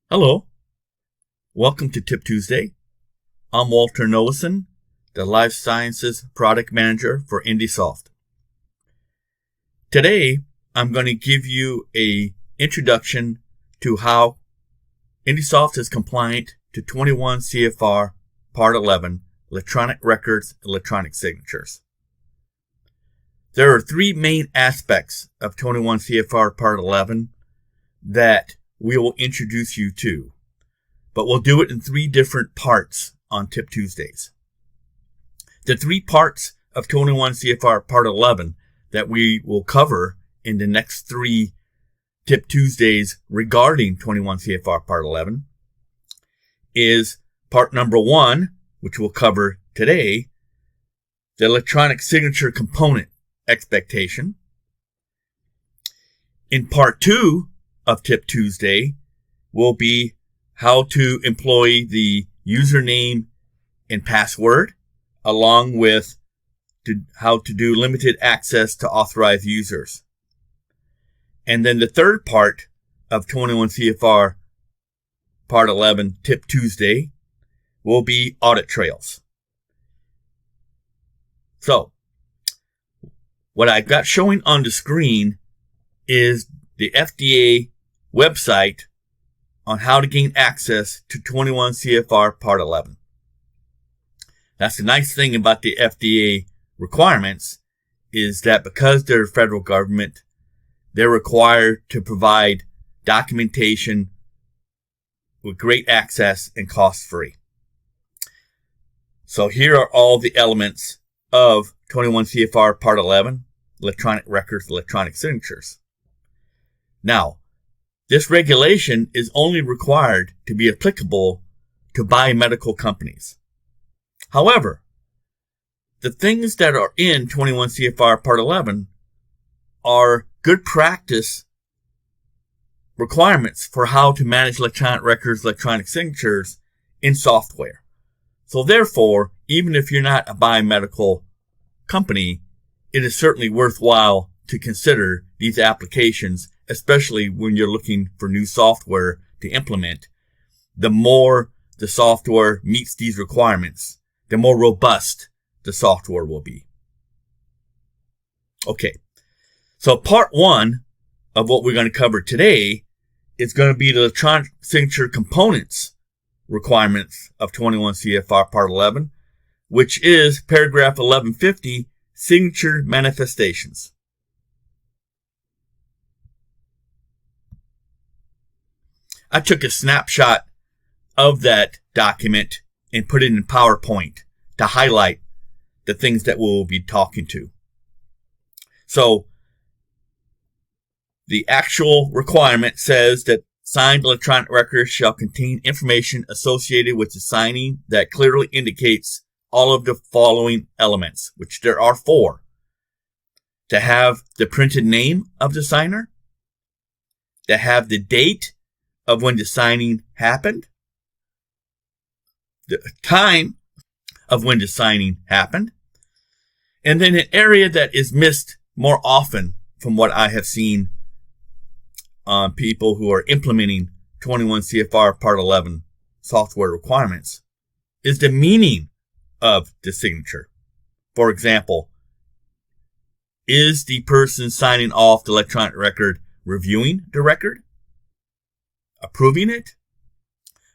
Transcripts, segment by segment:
Hello, welcome to Tip Tuesday. I'm Walter Noason, the Life Sciences Product Manager for IndySoft. Today, I'm going to give you an introduction to how IndySoft is compliant to 21 CFR Part 11, Electronic Records, Electronic Signatures. There are three main aspects of 21 CFR Part 11 that we will introduce you to, but we'll do it in three different parts on Tip Tuesdays. The three parts of 21 CFR Part 11 that we will cover in the next three Tip Tuesdays regarding 21 CFR Part 11 is part number 1, which we'll cover today, the electronic signature component expectation. In part 2 of Tip Tuesday will be how to employ the username and password, along with how to do limited access to authorized users. And then the third part of 21 CFR Part 11 Tip Tuesday will be audit trails. So, what I've got showing on the screen is the FDA website on how to gain access to 21 CFR Part 11. That's the nice thing about the FDA requirements is that because they're federal government, they're required to provide documentation with great access and cost-free. So here are all the elements of 21 CFR Part 11, Electronic Records, Electronic Signatures. Now, this regulation is only required to be applicable to biomedical companies. However, the things that are in 21 CFR Part 11 are good practice requirements for how to manage electronic records, electronic signatures in software. So therefore, even if you're not a biomedical company, it is certainly worthwhile to consider these applications, especially when you're looking for new software to implement. The more the software meets these requirements, the more robust the software will be. Okay, so part 1 of what we're going to cover today is going to be the electronic signature components requirements of 21 CFR Part 11, which is paragraph 1150, signature manifestations. I took a snapshot of that document and put it in PowerPoint to highlight the things that we'll be talking to. So, the actual requirement says that signed electronic records shall contain information associated with the signing that clearly indicates all of the following elements, which there are 4. To have the printed name of the signer, to have the date of when the signing happened, the time of when the signing happened, and then an area that is missed more often from what I have seen on people who are implementing 21 CFR Part 11 software requirements is the meaning of the signature. For example, is the person signing off the electronic record reviewing the record? Approving it?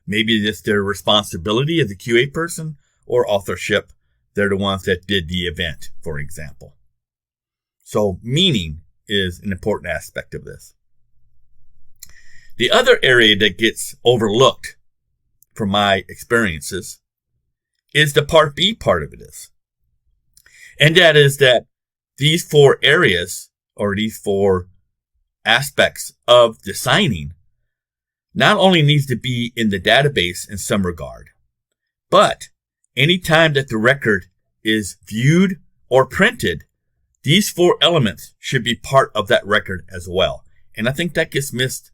Maybe it's their responsibility as a QA person, or authorship. They're the ones that did the event, for example. So meaning is an important aspect of this. The other area that gets overlooked from my experiences is the Part B part of it is. And that is that these 4 areas, or these 4 aspects of the signing, not only needs to be in the database in some regard, but anytime that the record is viewed or printed, these 4 elements should be part of that record as well. And I think that gets missed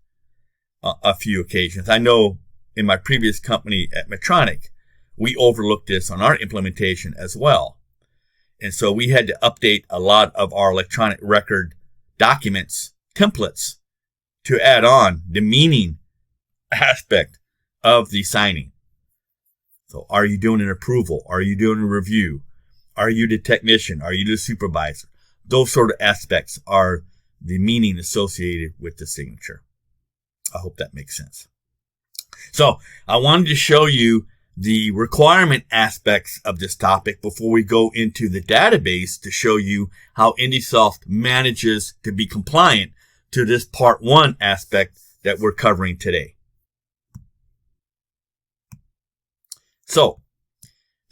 a few occasions. I know in my previous company at Medtronic, we overlooked this on our implementation as well. And so we had to update a lot of our electronic record documents, templates, to add on the meaning aspect of the signing. So are you doing an approval? Are you doing a review? Are you the technician? Are you the supervisor? Those sort of aspects are the meaning associated with the signature. I hope that makes sense. So I wanted to show you the requirement aspects of this topic before we go into the database to show you how IndySoft manages to be compliant to this part 1 aspect that we're covering today. So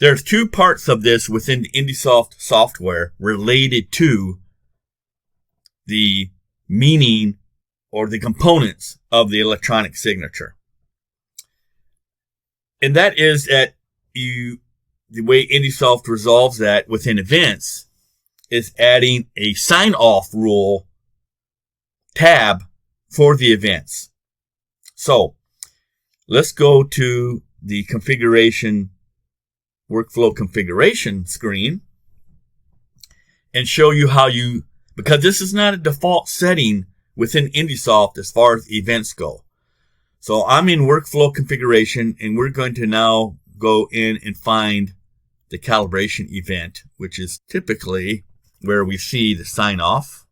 there's 2 parts of this within the IndySoft software related to the meaning or the components of the electronic signature. And that is that the way IndySoft resolves that within events is adding a sign-off rule tab for the events. So let's go to the configuration, workflow configuration screen and show you how you, because this is not a default setting within IndySoft as far as events go. So I'm in workflow configuration, and we're going to now go in and find the calibration event, which is typically where we see the sign off.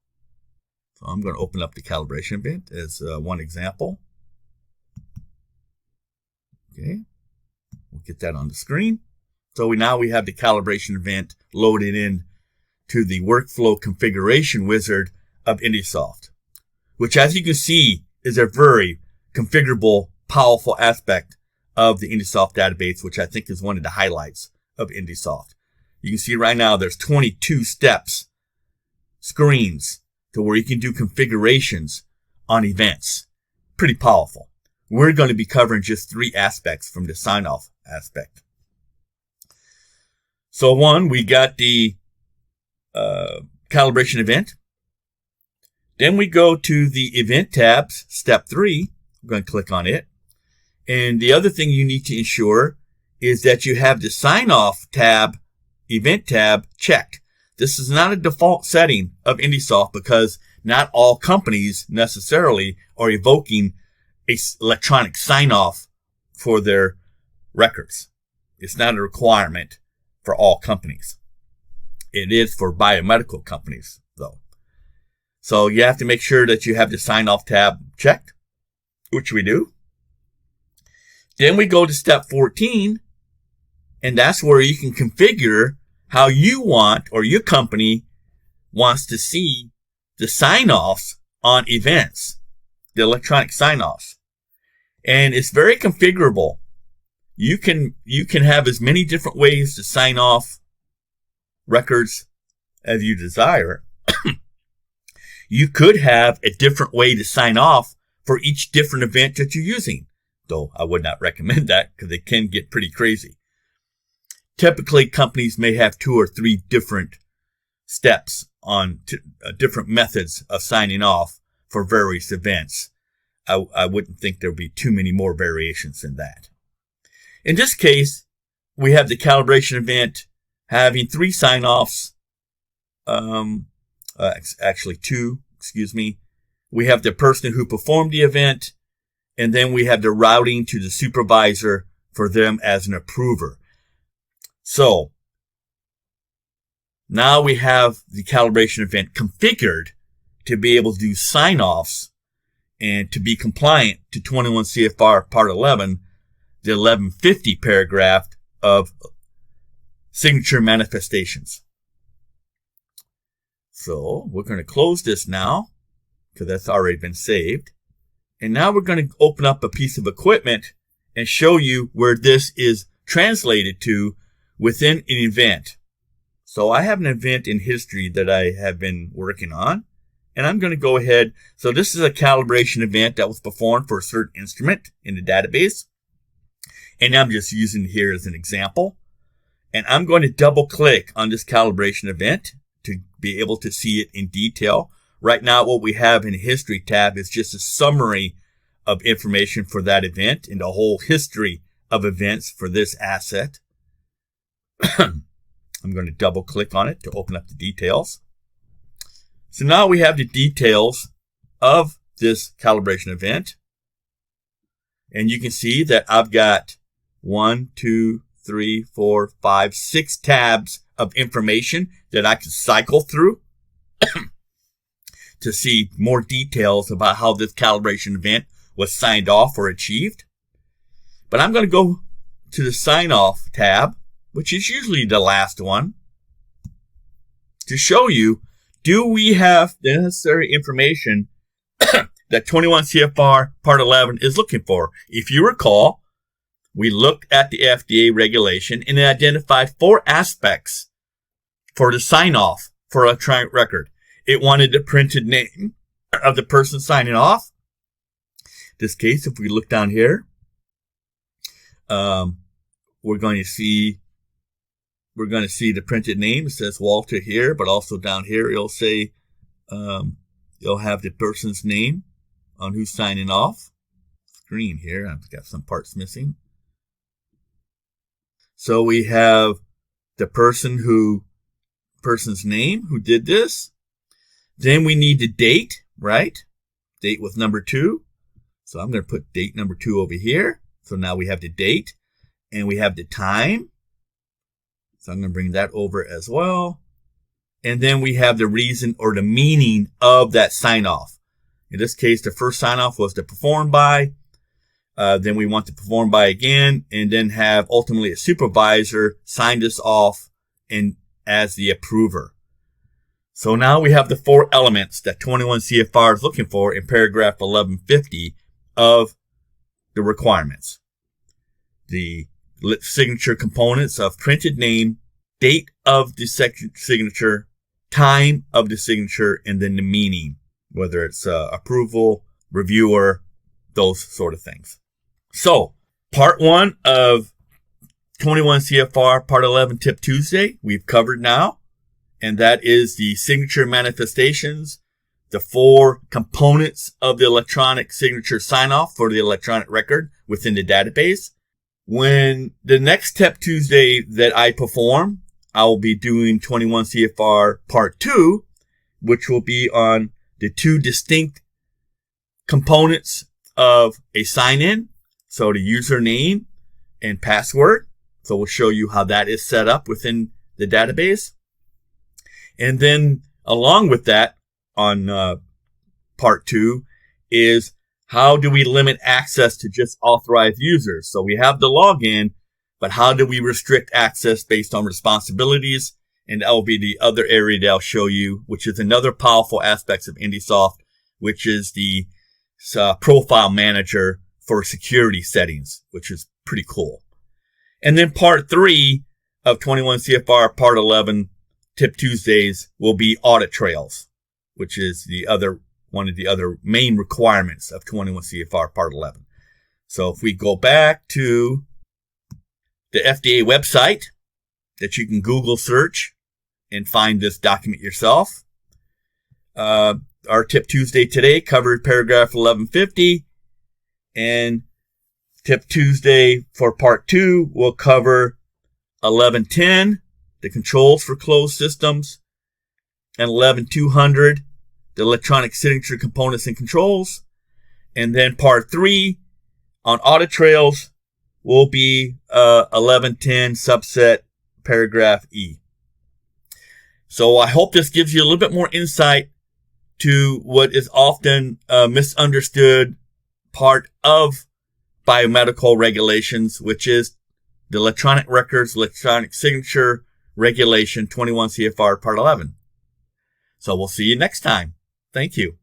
So I'm going to open up the calibration event as one example. Okay, we'll get that on the screen. So now we have the calibration event loaded in to the workflow configuration wizard of IndySoft, which, as you can see, is a very configurable, powerful aspect of the IndySoft database, which I think is one of the highlights of IndySoft. You can see right now there's 22 steps, screens, to where you can do configurations on events. Pretty powerful. We're going to be covering just 3 aspects from the sign-off aspect. So 1, we got the calibration event. Then we go to the event tabs, step 3. I'm going to click on it. And the other thing you need to ensure is that you have the sign-off tab, event tab checked. This is not a default setting of IndySoft because not all companies necessarily are evoking a electronic sign-off for their records. It's not a requirement for all companies. It is for biomedical companies, though. So you have to make sure that you have the sign-off tab checked, which we do. Then we go to step 14, and that's where you can configure how you want, or your company wants to see, the sign-offs on events, the electronic sign-offs. And it's very configurable. You can have as many different ways to sign off records as you desire. You could have a different way to sign off for each different event that you're using, though I would not recommend that because it can get pretty crazy. Typically, companies may have 2 or 3 different steps on different methods of signing off for various events. I wouldn't think there would be too many more variations than that. In this case, we have the calibration event having 3 sign-offs, actually 2, excuse me. We have the person who performed the event, and then we have the routing to the supervisor for them as an approver. So now we have the calibration event configured to be able to do sign-offs and to be compliant to 21 CFR Part 11, the 1150 paragraph of signature manifestations. So we're going to close this now because that's already been saved. And now we're going to open up a piece of equipment and show you where this is translated to within an event. So I have an event in history that I have been working on, and I'm going to go ahead. So this is a calibration event that was performed for a certain instrument in the database. And I'm just using it here as an example. And I'm going to double click on this calibration event to be able to see it in detail. Right now, what we have in the history tab is just a summary of information for that event and the whole history of events for this asset. I'm going to double click on it to open up the details. So now we have the details of this calibration event. And you can see that I've got 1, 2, 3, 4, 5, 6 tabs of information that I can cycle through to see more details about how this calibration event was signed off or achieved. But I'm going to go to the sign off tab, which is usually the last one, to show you, do we have the necessary information that 21 CFR Part 11 is looking for? If you recall, we looked at the FDA regulation and it identified 4 aspects for the sign off for electronic record. It wanted the printed name of the person signing off. In this case, if we look down here, we're going to see the printed name. It says Walter here, but also down here it'll say it'll have the person's name on who's signing off. Screen here, I've got some parts missing. So we have the person's name who did this. Then we need the date, right? Date with number 2. So I'm going to put date number 2 over here. So now we have the date and we have the time. So I'm going to bring that over as well. And then we have the reason or the meaning of that sign off. In this case, the first sign off was to perform by. Then we want to perform by again, and then have ultimately a supervisor sign this off and as the approver. So now we have the 4 elements that 21 CFR is looking for in paragraph 1150 of the requirements. The signature components of printed name, date of the signature, time of the signature, and then the meaning, whether it's approval, reviewer, those sort of things. So, part 1 of 21 CFR Part 11 Tip Tuesday, we've covered now, and that is the signature manifestations, the 4 components of the electronic signature sign-off for the electronic record within the database. When the next Tip Tuesday that I perform, I will be doing 21 CFR Part 2, which will be on the 2 distinct components of a sign-in. So the username and password. So we'll show you how that is set up within the database. And then along with that on part 2 is how do we limit access to just authorized users? So we have the login, but how do we restrict access based on responsibilities? And that will be the other area that I'll show you, which is another powerful aspect of IndySoft, which is the profile manager for security settings, which is pretty cool. And then part 3 of 21 CFR Part 11 Tip Tuesdays will be audit trails, which is one of the other main requirements of 21 CFR Part 11. So if we go back to the FDA website that you can Google search and find this document yourself, our Tip Tuesday today covered paragraph 1150. And Tip Tuesday for Part 2 will cover 1110, the controls for closed systems, and 11200, the electronic signature components and controls. And then Part 3 on audit trails will be 1110 subset paragraph E. So I hope this gives you a little bit more insight to what is often misunderstood part of biomedical regulations, which is the electronic records, electronic signature regulation 21 CFR Part 11. So we'll see you next time. Thank you.